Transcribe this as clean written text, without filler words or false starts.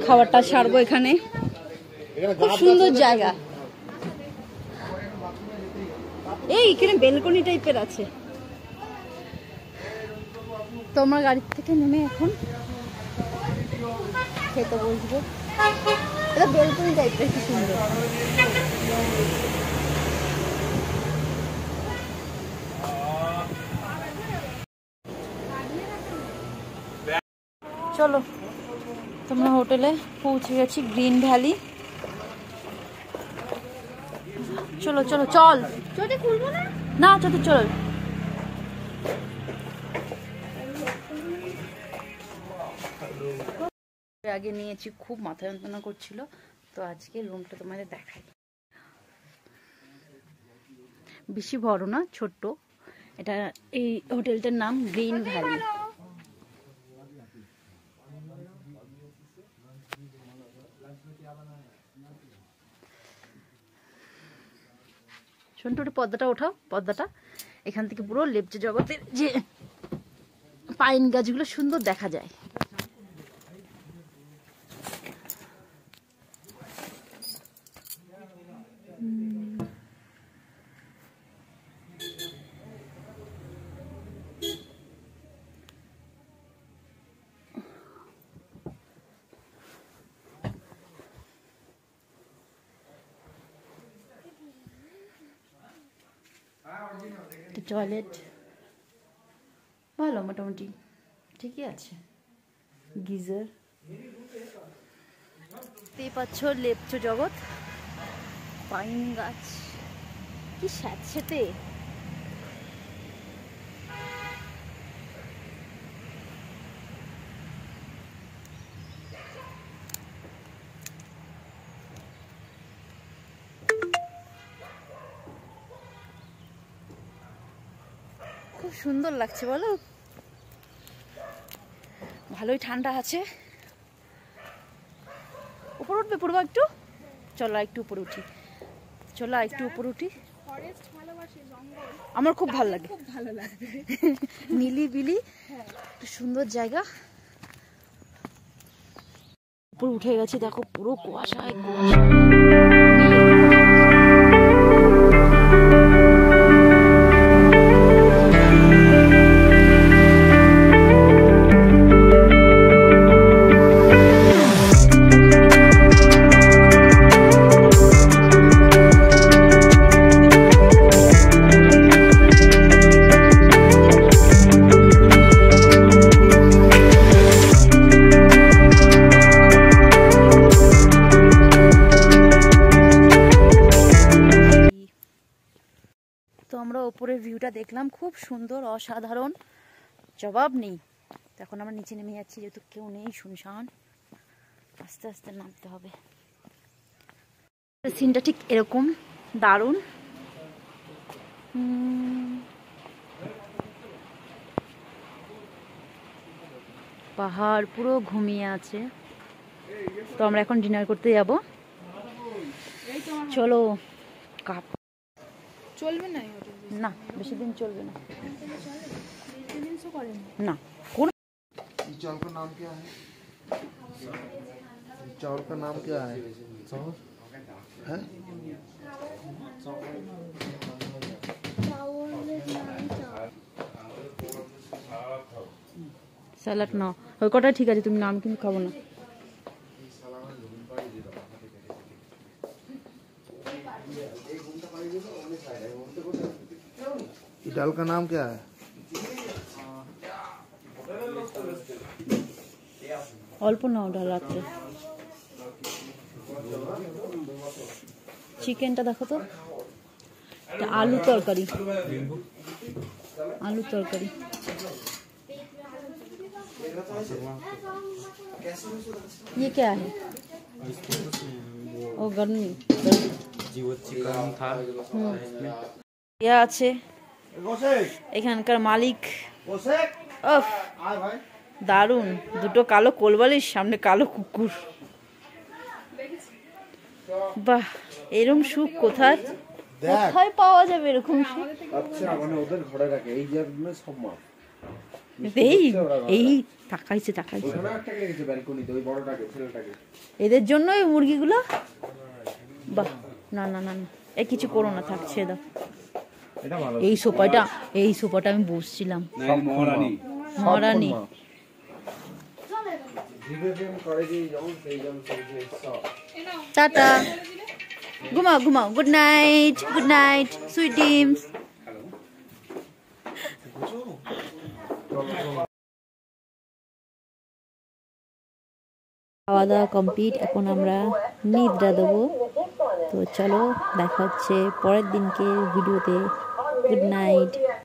খাবারটা ছাড়বো এখানে। খুব সুন্দর জায়গা। এই এখানে বেলকনি টাইপের আছে। তোমরা গাড়ি থেকে নেমে এখন খেতে বসবো। এটা বেলকনি টাইপের, কি সুন্দর। চলো, তোমরা হোটেলে পৌঁছে গেছি, গ্রিন ভ্যালি। চলো চলো চল। চোখে খুলবো না, না চোখে চল। আগে নিয়েছি, খুব মাথা যন্ত্রণা করছিল, তো আজকে রুমটা তোমাদের দেখাই। বেশি বড় না, ছোট্ট। এটা এই হোটেলটার নাম গ্রিন ভ্যালি। সন্টুটা পর্দাটা ওঠাও, পর্দাটা। এখান থেকে পুরো লেপচা জগতের যে পাইন গাছগুলো সুন্দর দেখা যায়। টয়লেট ভালো, মোটামুটি ঠিকই আছে। গিজার দেখতেই পাচ্ছ, লেপচো জগৎ, পাইন গাছ, কি স্যাঁতস্যাঁতে। খুব সুন্দর লাগছে বলো, ভালোই ঠান্ডা আছে। উপর উঠবে পূর্বা একটু, চলো একটু উপরে উঠি, চলো একটু উপরে উঠি। আমার খুব ভালো লাগে, খুব ভালো লাগবে। নিলিবিলি একটু সুন্দর জায়গা। উপরে উঠে গেছে, দেখো পুরো কুয়াশায় কুয়াশা। আমরা উপরের ভিউটা দেখলাম, খুব সুন্দর, অসাধারণ, জবাব নেই। তো এখন আমরা নিচে নেমে যাচ্ছি, যেহেতু কেউ নেই, শুনশান, আস্তে আস্তে নামতে হবে। সিনটা ঠিক এরকম, দারুণ। পাহাড় পুরো ঘুমিয়ে আছে। তো আমরা এখন ডিনার করতে যাব। চলো। কাপ চলবে না, না বেশি দিন চলবে না, না। কোন चावल का नाम क्या है? चावल का नाम क्या है? है? স্যালাড নাও, ওই কটা ঠিক আছে, তুমি নাম কিন্তু খাবো না। दाल का नाम क्या है? অল্প নাও ডাল রাত্রে। চিকেনটা দেখো তো, আলু তরকারি, आलू तरकारी। ये क्या है? ओ गर्मी চিকেন था। ইয়া আছে এখানকার মালিক। ওফ দারুন, দুটো কালো কোলবালিশ, সামনে কালো কুকুর। বাহ, এরকম সুখ কোথায় কোথায় পাওয়া যাবে এরকম সুখ? আচ্ছা, মানে ওদের ঘরে রাখে এই জায়গাগুলো সব মাছ। এই এই তাকাইছে তাকাইছে ওখানে একটা লেগেছে ব্যালকনিতে, ওই বড়টাকে, ছেলেটাকে। এদের জন্য এই মুরগিগুলো। বাহ, না না না না, এ কিছু করো না, থাকছে দাও। এটা ভালো। এই সোফাটা আমি বসছিলাম। মহারানী। মহারানী। ভিডিও করে যে যেমন সেই যেমন সেই সব। টাটা, ঘুমাও ঘুমাও, good night, good night, sweet dreams. খাওয়া দাওয়া কমপ্লিট, এখন আমরা নিদ্রা দেবো। তো চলো, দেখা হচ্ছে পরের দিনকে ভিডিওতে। Good night.